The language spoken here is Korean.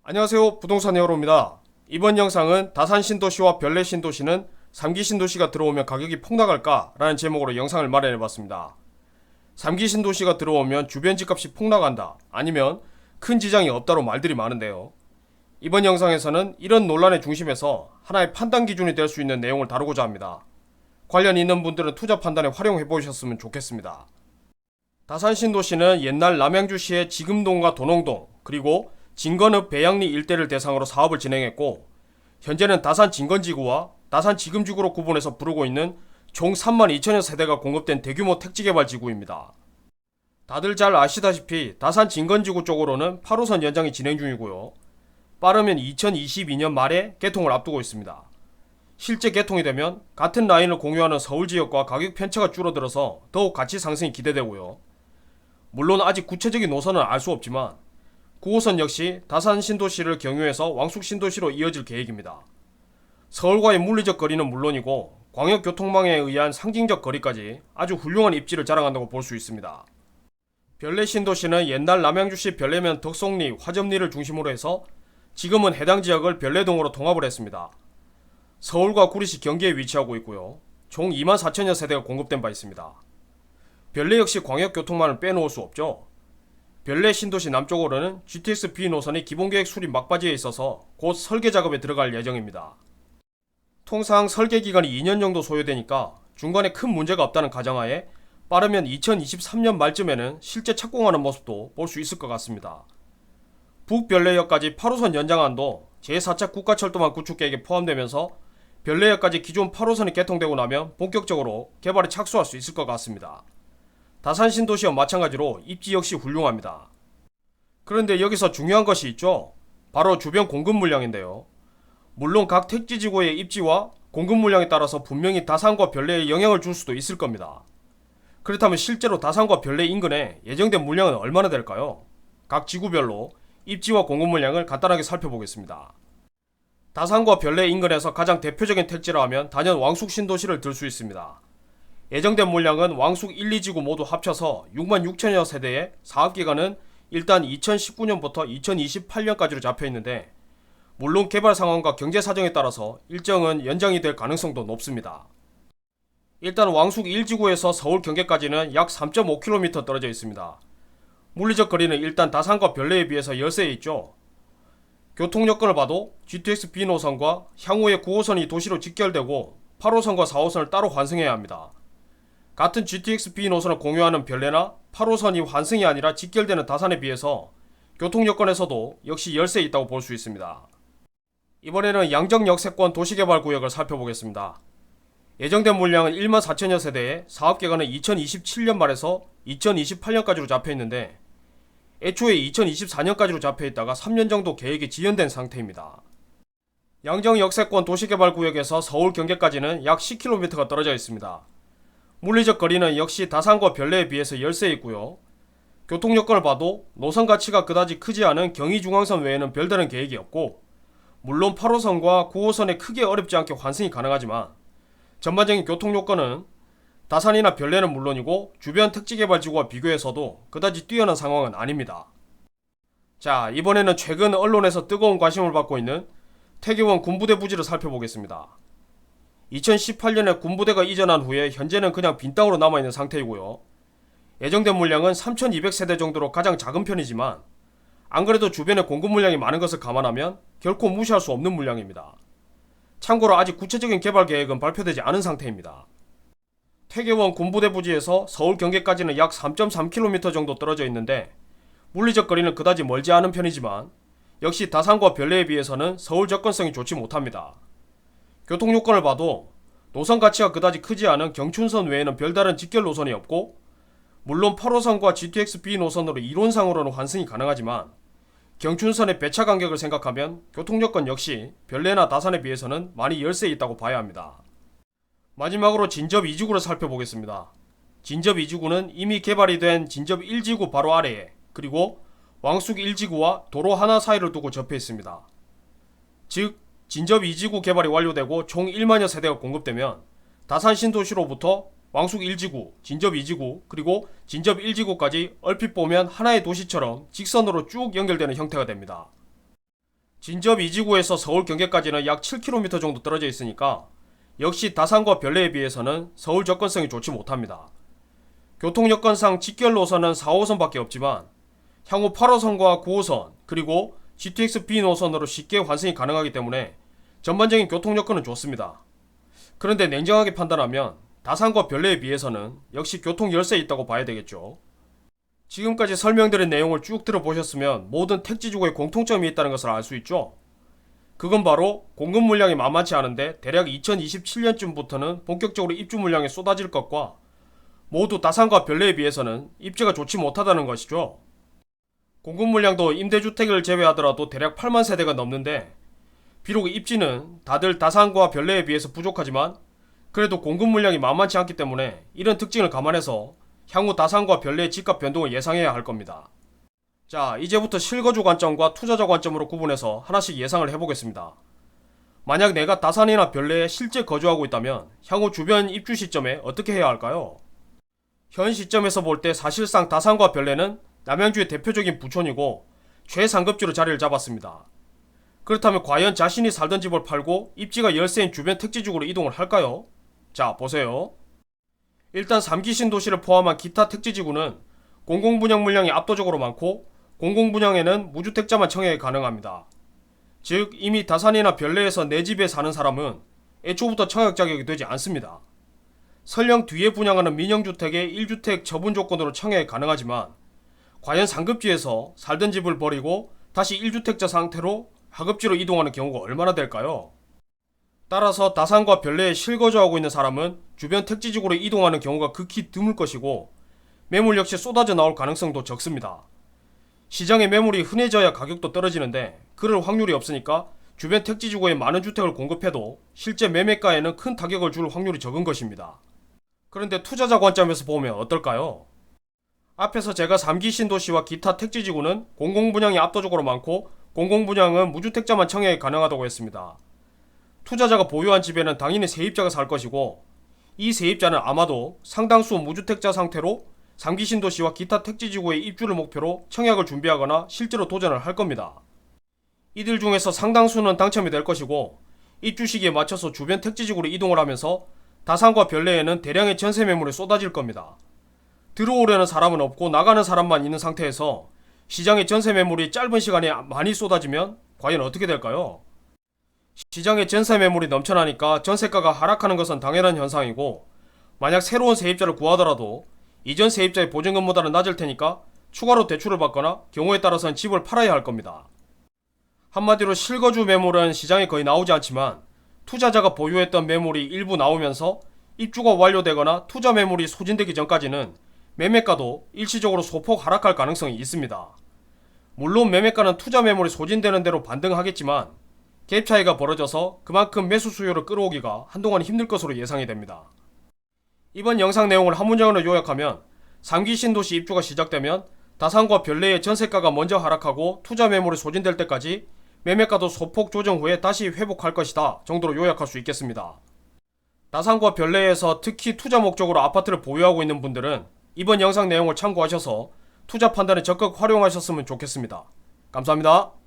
안녕하세요, 부동산 히어로입니다. 이번 영상은 다산 신도시와 별내 신도시는 3기 신도시가 들어오면 가격이 폭락할까? 라는 제목으로 영상을 마련해봤습니다. 3기 신도시가 들어오면 주변 집값이 폭락한다, 아니면 큰 지장이 없다로 말들이 많은데요. 이번 영상에서는 이런 논란의 중심에서 하나의 판단 기준이 될 수 있는 내용을 다루고자 합니다. 관련 있는 분들은 투자 판단에 활용해보셨으면 좋겠습니다. 다산 신도시는 옛날 남양주시의 지금동과 도농동, 그리고 진건읍 배양리 일대를 대상으로 사업을 진행했고, 현재는 다산 진건지구와 다산 지금지구로 구분해서 부르고 있는 총 32,000여 세대가 공급된 대규모 택지개발지구입니다. 다들 잘 아시다시피 다산 진건지구 쪽으로는 8호선 연장이 진행 중이고요. 빠르면 2022년 말에 개통을 앞두고 있습니다. 실제 개통이 되면 같은 라인을 공유하는 서울 지역과 가격 편차가 줄어들어서 더욱 가치 상승이 기대되고요. 물론 아직 구체적인 노선은 알 수 없지만 9호선 역시 다산 신도시를 경유해서 왕숙 신도시로 이어질 계획입니다. 서울과의 물리적 거리는 물론이고 광역교통망에 의한 상징적 거리까지 아주 훌륭한 입지를 자랑한다고 볼 수 있습니다. 별내 신도시는 옛날 남양주시 별내면 덕송리, 화점리를 중심으로 해서 지금은 해당 지역을 별내동으로 통합을 했습니다. 서울과 구리시 경계에 위치하고 있고요. 총 24,000여 세대가 공급된 바 있습니다. 별내 역시 광역교통망을 빼놓을 수 없죠. 별내 신도시 남쪽으로는 GTX B 노선이 기본계획 수립 막바지에 있어서 곧 설계 작업에 들어갈 예정입니다. 통상 설계 기간이 2년 정도 소요되니까 중간에 큰 문제가 없다는 가정하에 빠르면 2023년 말쯤에는 실제 착공하는 모습도 볼 수 있을 것 같습니다. 북별내역까지 8호선 연장안도 제4차 국가철도망 구축 계획에 포함되면서 별내역까지 기존 8호선이 개통되고 나면 본격적으로 개발에 착수할 수 있을 것 같습니다. 다산 신도시와 마찬가지로 입지 역시 훌륭합니다. 그런데 여기서 중요한 것이 있죠. 바로 주변 공급 물량인데요. 물론 각 택지지구의 입지와 공급 물량에 따라서 분명히 다산과 별내에 영향을 줄 수도 있을 겁니다. 그렇다면 실제로 다산과 별내 인근에 예정된 물량은 얼마나 될까요? 각 지구별로 입지와 공급 물량을 간단하게 살펴보겠습니다. 다산과 별내 인근에서 가장 대표적인 택지라 하면 단연 왕숙 신도시를 들 수 있습니다. 예정된 물량은 왕숙 1, 2지구 모두 합쳐서 66,000여 세대의 사업기간은 일단 2019년부터 2028년까지로 잡혀있는데, 물론 개발 상황과 경제 사정에 따라서 일정은 연장이 될 가능성도 높습니다. 일단 왕숙 1지구에서 서울 경계까지는 약 3.5km 떨어져 있습니다. 물리적 거리는 일단 다산과 별내에 비해서 열세에 있죠. 교통 여건을 봐도 GTX B 노선과 향후에 9호선이 도시로 직결되고 8호선과 4호선을 따로 환승해야 합니다. 같은 GTX B 노선을 공유하는 별내나 8호선이 환승이 아니라 직결되는 다산에 비해서 교통 여건에서도 역시 열세에 있다고 볼 수 있습니다. 이번에는 양정역세권 도시개발구역을 살펴보겠습니다. 예정된 물량은 14,000여 세대에 사업기간은 2027년 말에서 2028년까지로 잡혀있는데, 애초에 2024년까지로 잡혀있다가 3년 정도 계획이 지연된 상태입니다. 양정역세권 도시개발구역에서 서울 경계까지는 약 10km가 떨어져 있습니다. 물리적 거리는 역시 다산과 별내에 비해서 열세에 있고요. 교통 여건을 봐도 노선 가치가 그다지 크지 않은 경의중앙선 외에는 별다른 계획이 없고, 물론 8호선과 9호선에 크게 어렵지 않게 환승이 가능하지만 전반적인 교통 요건은 다산이나 별내는 물론이고 주변 택지개발지구와 비교해서도 그다지 뛰어난 상황은 아닙니다. 자, 이번에는 최근 언론에서 뜨거운 관심을 받고 있는 태계원 군부대 부지를 살펴보겠습니다. 2018년에 군부대가 이전한 후에 현재는 그냥 빈 땅으로 남아있는 상태이고요. 예정된 물량은 3,200세대 정도로 가장 작은 편이지만 안 그래도 주변에 공급 물량이 많은 것을 감안하면 결코 무시할 수 없는 물량입니다. 참고로 아직 구체적인 개발 계획은 발표되지 않은 상태입니다. 태계원 군부대 부지에서 서울 경계까지는 약 3.3km 정도 떨어져 있는데, 물리적 거리는 그다지 멀지 않은 편이지만 역시 다산과 별내에 비해서는 서울 접근성이 좋지 못합니다. 교통 요건을 봐도 노선 가치가 그다지 크지 않은 경춘선 외에는 별다른 직결 노선이 없고, 물론 8호선과 GTX B 노선으로 이론상으로는 환승이 가능하지만 경춘선의 배차 간격을 생각하면 교통 여건 역시 별내나 다산에 비해서는 많이 열세에 있다고 봐야 합니다. 마지막으로 진접 2지구를 살펴보겠습니다. 진접 2지구는 이미 개발이 된 진접 1지구 바로 아래에, 그리고 왕숙 1지구와 도로 하나 사이를 두고 접해 있습니다. 즉 진접 2지구 개발이 완료되고 총 1만여 세대가 공급되면 다산 신도시로부터 왕숙 1지구, 진접 2지구, 그리고 진접 1지구까지 얼핏 보면 하나의 도시처럼 직선으로 쭉 연결되는 형태가 됩니다. 진접 이지구에서 서울 경계까지는 약 7km 정도 떨어져 있으니까 역시 다산과 별내에 비해서는 서울 접근성이 좋지 못합니다. 교통 여건상 직결 노선은 4호선밖에 없지만 향후 8호선과 9호선 그리고 GTX-B 노선으로 쉽게 환승이 가능하기 때문에 전반적인 교통 여건은 좋습니다. 그런데 냉정하게 판단하면 다산과 별내에 비해서는 역시 교통 열세에 있다고 봐야 되겠죠. 지금까지 설명드린 내용을 쭉 들어보셨으면 모든 택지지구에 공통점이 있다는 것을 알 수 있죠. 그건 바로 공급 물량이 만만치 않은데 대략 2027년쯤부터는 본격적으로 입주 물량이 쏟아질 것과 모두 다산과 별내에 비해서는 입지가 좋지 못하다는 것이죠. 공급 물량도 임대주택을 제외하더라도 대략 8만 세대가 넘는데 비록 입지는 다들 다산과 별내에 비해서 부족하지만 그래도 공급 물량이 만만치 않기 때문에 이런 특징을 감안해서 향후 다산과 별내의 집값 변동을 예상해야 할 겁니다. 자, 이제부터 실거주 관점과 투자자 관점으로 구분해서 하나씩 예상을 해보겠습니다. 만약 내가 다산이나 별내에 실제 거주하고 있다면 향후 주변 입주 시점에 어떻게 해야 할까요? 현 시점에서 볼 때 사실상 다산과 별내는 남양주의 대표적인 부촌이고 최상급지로 자리를 잡았습니다. 그렇다면 과연 자신이 살던 집을 팔고 입지가 열세인 주변 택지지구로 이동을 할까요? 자, 보세요. 일단 3기 신도시를 포함한 기타 택지지구는 공공분양 물량이 압도적으로 많고 공공분양에는 무주택자만 청약이 가능합니다. 즉 이미 다산이나 별내에서 내 집에 사는 사람은 애초부터 청약 자격이 되지 않습니다. 설령 뒤에 분양하는 민영주택의 1주택 처분 조건으로 청약이 가능하지만 과연 상급지에서 살던 집을 버리고 다시 1주택자 상태로 하급지로 이동하는 경우가 얼마나 될까요? 따라서 다산과 별내에 실거주하고 있는 사람은 주변 택지지구로 이동하는 경우가 극히 드물 것이고 매물 역시 쏟아져 나올 가능성도 적습니다. 시장에 매물이 흔해져야 가격도 떨어지는데 그럴 확률이 없으니까 주변 택지지구에 많은 주택을 공급해도 실제 매매가에는 큰 타격을 줄 확률이 적은 것입니다. 그런데 투자자 관점에서 보면 어떨까요? 앞에서 제가 3기 신도시와 기타 택지지구는 공공분양이 압도적으로 많고 공공분양은 무주택자만 청약이 가능하다고 했습니다. 투자자가 보유한 집에는 당연히 세입자가 살 것이고 이 세입자는 아마도 상당수 무주택자 상태로 3기 신도시와 기타 택지지구의 입주를 목표로 청약을 준비하거나 실제로 도전을 할 겁니다. 이들 중에서 상당수는 당첨이 될 것이고 입주 시기에 맞춰서 주변 택지지구로 이동을 하면서 다산과 별내에는 대량의 전세 매물이 쏟아질 겁니다. 들어오려는 사람은 없고 나가는 사람만 있는 상태에서 시장의 전세 매물이 짧은 시간에 많이 쏟아지면 과연 어떻게 될까요? 시장에 전세 매물이 넘쳐나니까 전세가가 하락하는 것은 당연한 현상이고 만약 새로운 세입자를 구하더라도 이전 세입자의 보증금보다는 낮을 테니까 추가로 대출을 받거나 경우에 따라서는 집을 팔아야 할 겁니다. 한마디로 실거주 매물은 시장에 거의 나오지 않지만 투자자가 보유했던 매물이 일부 나오면서 입주가 완료되거나 투자 매물이 소진되기 전까지는 매매가도 일시적으로 소폭 하락할 가능성이 있습니다. 물론 매매가는 투자 매물이 소진되는 대로 반등하겠지만 갭 차이가 벌어져서 그만큼 매수 수요를 끌어오기가 한동안 힘들 것으로 예상이 됩니다. 이번 영상 내용을 한 문장으로 요약하면 3기 신도시 입주가 시작되면 다산과 별내의 전세가가 먼저 하락하고 투자 매물이 소진될 때까지 매매가도 소폭 조정 후에 다시 회복할 것이다 정도로 요약할 수 있겠습니다. 다산과 별내에서 특히 투자 목적으로 아파트를 보유하고 있는 분들은 이번 영상 내용을 참고하셔서 투자 판단에 적극 활용하셨으면 좋겠습니다. 감사합니다.